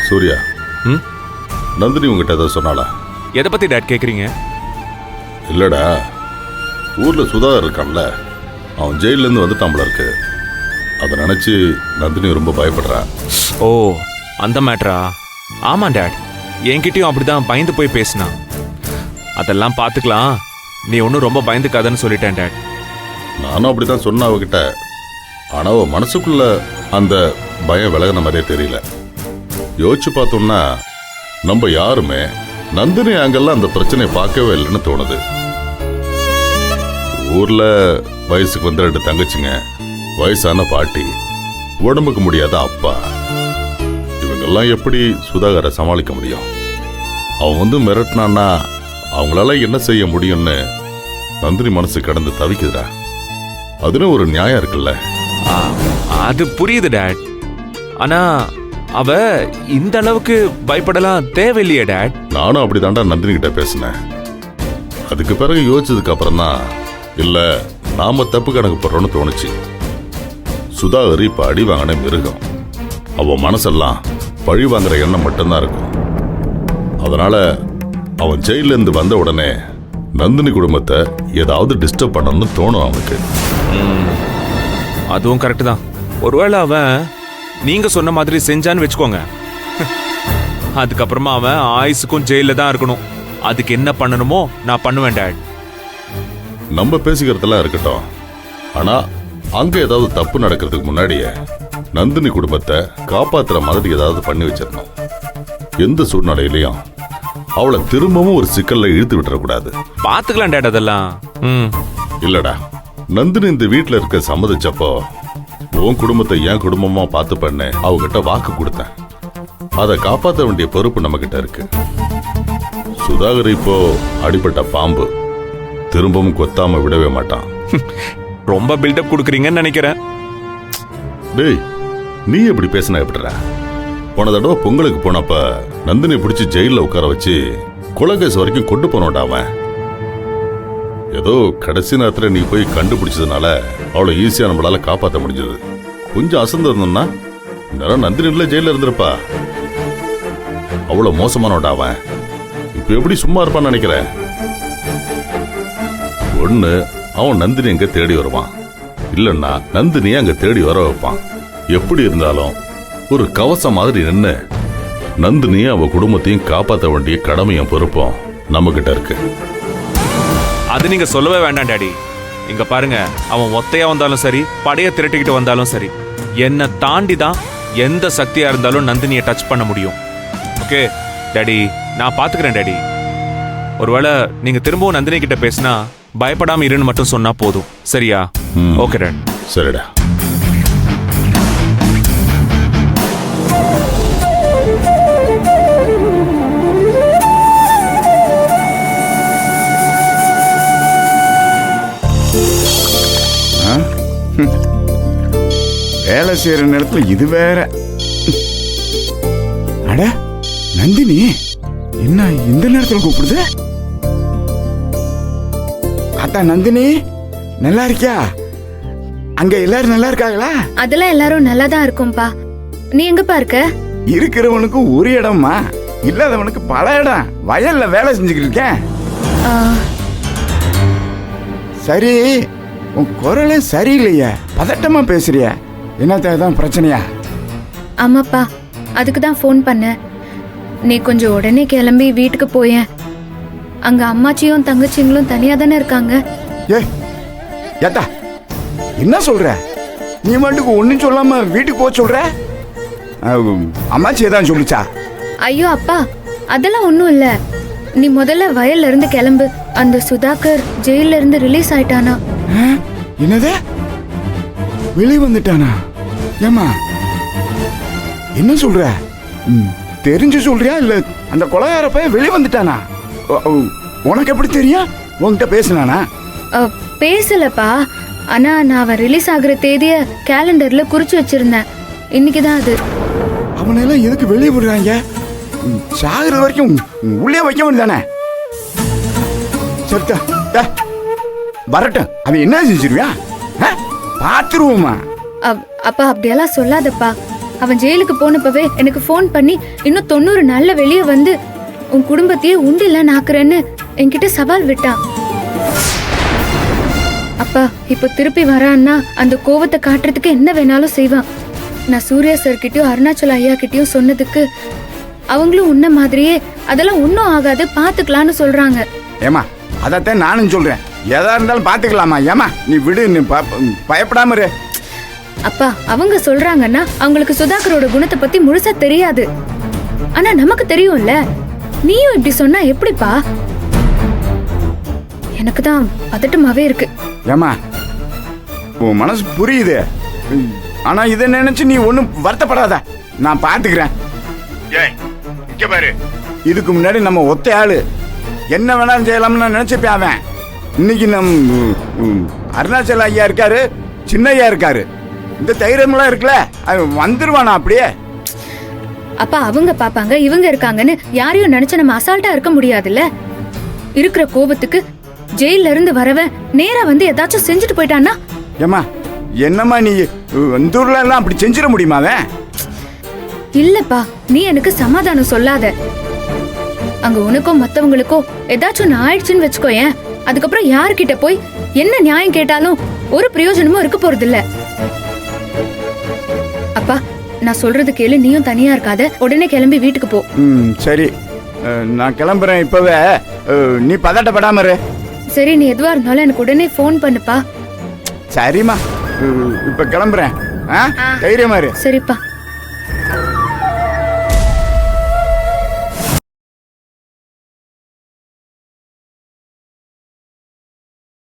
சூர்யா, ம் நந்தினி உங்ககிட்ட ஏதாவது சொன்னாளா? எதை பற்றி டேட் கேட்குறீங்க? இல்லடா, ஊர்ல சுதாகர் இருக்கான்ல, அவன் ஜெயிலேருந்து வந்துட்டான் இருக்கு. அதை நினைச்சு நந்தினி ரொம்ப பயப்படுறான். ஓ, அந்த மேட்ரா? ஆமாம் டேட், என்கிட்டயும் அப்படிதான் பயந்து போய் பேசினான். அதெல்லாம் பார்த்துக்கலாம், நீ ஒன்றும் ரொம்ப பயந்துக்காதன்னு சொல்லிட்டேன் டேட். நானும் அப்படிதான் சொன்ன அவகிட்ட. ஆனா அவ மனசுக்குள்ள அந்த பயம் விலகின மாதிரியே தெரியல. யோசிச்சு பார்த்தோம்னா நம்ம யாருமே நந்தினி அங்கெல்லாம் அந்த பிரச்சனையை பார்க்கவே இல்லைன்னு தோணுது. ஊர்ல வயசுக்கு வந்து 2 தங்கச்சிங்க, வயசான பாட்டி, உடம்புக்கு முடியாத அப்பா, இவங்கெல்லாம் எப்படி சுதாகரை சமாளிக்க முடியும்? அவன் வந்து மிரட்டினான்னா அவங்களால என்ன செய்ய முடியும்னு நந்தினி மனசு கடந்து தவிக்குதுடா. அதுன்னு ஒரு நியாயம் இருக்குல்ல? அது புரியுது டேட். ஆனா அவ இந்த அளவுக்கு பயப்படலாம் தேவையில்லையே டேட். நானும் அப்படிதான்டா நந்தினி கிட்ட பேசினேன். அதுக்கு பிறகு யோசிச்சதுக்கு அப்புறம் தான் இல்ல நாம தப்பு கணக்கு போடுறோம்னு தோணுச்சு. சுதாகர் இப்ப அடி வாங்கின மிருகம். அவன் மனசெல்லாம் பழி வாங்குற எண்ணம் மட்டும்தான் இருக்கும். அதனால அவன் ஜெயில இருந்து வந்த உடனே நந்தினி குடும்பத்தை ஏதாவது டிஸ்டர்ப் பண்ணணும்னு தோணும் அவனுக்கு. அதுவும் கரெக்டு தான். ஒருவேளை அவன் நீங்க சொன்ன மாதிரி செஞ்சான்னு வச்சுக்கோங்க, அதுக்கப்புறமா அவன் ஆயுசுக்கும் ஜெயில தான் இருக்கணும். அதுக்கு என்ன பண்ணணுமோ நான் பண்ணுவேன் டேட். நம்ம பேசிக்கிறதெல்லாம் இருக்கட்டும், ஆனா அங்க ஏதாவது தப்பு நடக்கிறதுக்கு முன்னாடியே நந்தினி குடும்பத்தை காப்பாத்துற மாதிரி ஏதாவது பண்ணி வச்சிடணும். எந்த சூழ்நிலையிலையும் அவளை திரும்பவும் ஒரு சிக்கல்ல இழுத்து விட்டுறக்கூடாது. பாத்துக்கலாம் டேட் அதெல்லாம். இல்லடா, நந்தினி இந்த வீட்டுல இருக்க சம்மதிச்சப்போ உன் குடும்பத்தை என் குடும்பமா பார்த்து பண்ண அவகிட்ட வாக்கு கொடுத்தேன். அதை காப்பாற்ற வேண்டிய பொறுப்பு நம்ம கிட்ட இருக்கு. சுதாகர் இப்போ அடிபட்ட பாம்பு, திரும்பவும் கொத்தாம விடவே மாட்டான். ரொம்ப பில்டப் கொடுக்குறீங்கன்னு நினைக்கிறேன். டேய், நீ எப்படி பேசின எப்படிற? போன தடவை பொங்கலுக்கு போனப்ப நந்தினி பிடிச்சி ஜெயில உட்கார வச்சு குலகேஸ் வரைக்கும் கொண்டு போனோம்டா அவன். ஏதோ கடைசி நேரத்துல நீ போய் கண்டுபிடிச்சதுனால அவளை ஈஸியா நம்மளால காப்பாற்ற முடிஞ்சது. கொஞ்சம் அசந்து இருந்தோம்னா நேரம் நந்தினில ஜெயில இருந்திருப்பா. அவ்வளவு மோசமானோட அவன். இப்ப எப்படி சும்மா இருப்பான்னு நினைக்கிற? ஒண்ணு, அவன் நந்தினி எங்க தேடி வருவான், இல்லன்னா நந்தினியை அங்க தேடி வர வைப்பான். எப்படி இருந்தாலும் ஒரு கவசம் மாதிரி நின்று நந்தினியை அவ குடும்பத்தையும் காப்பாற்ற வேண்டிய கடமையும் பொறுப்பும் நம்ம கிட்ட இருக்கு. அது நீங்க சொல்லவே வேண்டாம் டாடி. இங்க பாருங்க, அவன் ஒத்தையா வந்தாலும் சரி, படைய திரட்டிக்கிட்டு வந்தாலும் சரி, என்னை தாண்டி தான் எந்த சக்தியா இருந்தாலும் நந்தினியை டச் பண்ண முடியும். ஓகே டாடி, நான் பாத்துக்கிறேன் டாடி. ஒருவேளை நீங்க திரும்பவும் நந்தினி கிட்ட பேசினா பயப்படாம இருன்னு மட்டும் சொன்னா போதும், சரியா? Okay daddy. சரிடா. வேலை செய்யற நேரத்துல இது வேற. அட நந்தினி, என்ன இந்த நேரத்துல கூப்பிடுது? அத்தா நந்தினி, நல்லா இருக்கியா? அங்க எல்லாரும் நல்லா இருக்காங்களா? அதெல்லாம் எல்லாரும் நல்லா தான் இருக்கும்பா. நீ எங்கப்பா இருக்க? இருக்கிறவனுக்கு ஒரு இடம்மா, இல்லாதவனுக்கு பல இடம். வயல்ல வேலை செஞ்சுக்கிட்டு இருக்கேன். சரி, உன் குரலே சரியில்லையே, பதட்டமா பேசுறிய. என்னத்தான் பிரச்சனையா? ஆமாப்பா, அதுக்கு தான் ஃபோன் பண்ணேன். நீ கொஞ்சம் உடனே கிளம்பி வீட்டுக்கு போயேன். அங்க அம்மாச்சியும் தங்கச்சிங்களும் தனியா தானே இருக்காங்க. ஏத்தா, என்ன சொல்ற? நீ மட்டுக்கு ஒன்னும் சொல்லாம வீட்டுக்கு போக சொல்ற? அம்மாச்சி ஏதான் சொல்லிச்சா? ஐயோ அப்பா, அதெல்லாம் ஒண்ணும் இல்ல. நீ முதல்ல வயல்ல இருந்து கிளம்பு. அந்த சுதாகர் ஜெயில இருந்து ரிலீஸ் ஆயிட்டானா. என்னது? வெளியே வந்துட்டானா? ஏமா என்ன சொல்ற? தெரிஞ்சு சொல்றியா இல்ல அந்த கொலைகார பையன் வெளியே வந்துட்டானா? உனக்கு எப்படி தெரியும்? உன்கிட்ட பேசினானா? பேசலப்பா. ஆனா நான் அவன் ரிலீஸ் ஆகுற தேதிய கேலண்டர்ல குறிச்சு வச்சிருந்தேன். இன்னைக்குதான் அது. அவனெல்லாம் எதுக்கு வெளியே விடுறாங்க? சாகுறது வரைக்கும் உள்ளே வைக்க வேண்டியதானே? சரிதா, வரட்டும். அவன் என்ன செஞ்சிருவியா? பாத்துருவோமா? அப்பா அப்படியெல்லாம் சொல்லாதப்பா. அவன் ஜெயிலுக்கு போனப்பவே எனக்கு ஃபோன் பண்ணி இன்னும் 90 நாள்ல வெளியே வந்து உன் குடும்பத்தையே உண்டில்ல நாக்குறேன்னு என்கிட்ட சவால் விட்டான். அப்பா இப்ப திருப்பி வரான்னா அந்த கோவத்தை காட்டுறதுக்கு என்ன வேணாலும் செய்வான். நான் சூர்யா சார் கிட்டயும் அருணாச்சல ஐயா கிட்டயும் சொன்னதுக்கு அவங்களும் உன்ன மாதிரியே அதெல்லாம் ஒன்னும் ஆகாது பாத்துக்கலாம்னு சொல்றாங்க. ஏமா அதைத்தான் நானும் சொல்றேன், எதா இருந்தாலும் பாத்துக்கலாமா. ஏமா நீ விடு, நீ பயப்படாம இரு. அப்பா அவங்க சொல்றாங்கன்னா அவங்களுக்கு சுதாகரோட குணத்தை பத்தி முழுசா தெரியாது. ஆனா நமக்கு தெரியும்ல. நீயும் இப்படி சொன்னா எப்படிப்பா? எனக்கு தான் பதட்டமாவே இருக்கு. ஏமா உன் மனசு புரியுது, ஆனா இதை நினைச்சு நீ ஒன்னும் வருத்தப்படாத, நான் பாத்துக்கிறேன். ஏய் இங்க பாரு, இதுக்கு முன்னாடி நம்ம ஒத்த ஆளு என்ன வேணாலும் செய்யலாம்னு நினைச்சப்ப அவன் இன்னைக்கு அருணாச்சல ஐயா இருக்காரு, சின்ன ஐயா இருக்காரு, இந்த தைரியமெல்லாம் இருக்குல்ல, அவன் வந்துருவானா அப்படியே. அப்பா அவங்க பாப்பாங்க இவங்க இருக்காங்கன்னு யாரையும் நினைச்சு நம்ம அசால்ட்டா இருக்க முடியாதுல்ல. இருக்கிற கோபத்துக்கு ஜெயில இருந்து வரவன் நேரா வந்து ஏதாச்சும் செஞ்சுட்டு போயிட்டான்னா? ஏமா என்னம்மா நீ இந்த ஊர்ல எல்லாம் அப்படி செஞ்சிட முடியுமா அவன்? இல்லப்பா நீ எனக்கு சமாதானம் சொல்லாத. அங்க உனக்கும் மத்தவங்களுக்கோ ஏதாச்சும் ஒண்ணு ஆயிடுச்சுன்னு வச்சுக்கோயேன், அதுக்கப்புறம் யாருக்கிட்ட போய் என்ன நியாயம் கேட்டாலும் ஒரு பிரயோஜனமும் இருக்க போறது இல்ல. அப்பா நான் சொல்றது கேளு, நீயும் தனியா இருக்காத, உடனே கிளம்பி வீட்டுக்கு போ. சரி நான் கிளம்புறேன் இப்பவே, நீ பதட்டப்படாம இரு. சரி நீ எதுவா இருந்தாலும் எனக்கு உடனே ஃபோன் பண்ணுப்பா. சரிம்மா இப்ப கிளம்புறேன், தைரியமா இரு. சரிப்பா.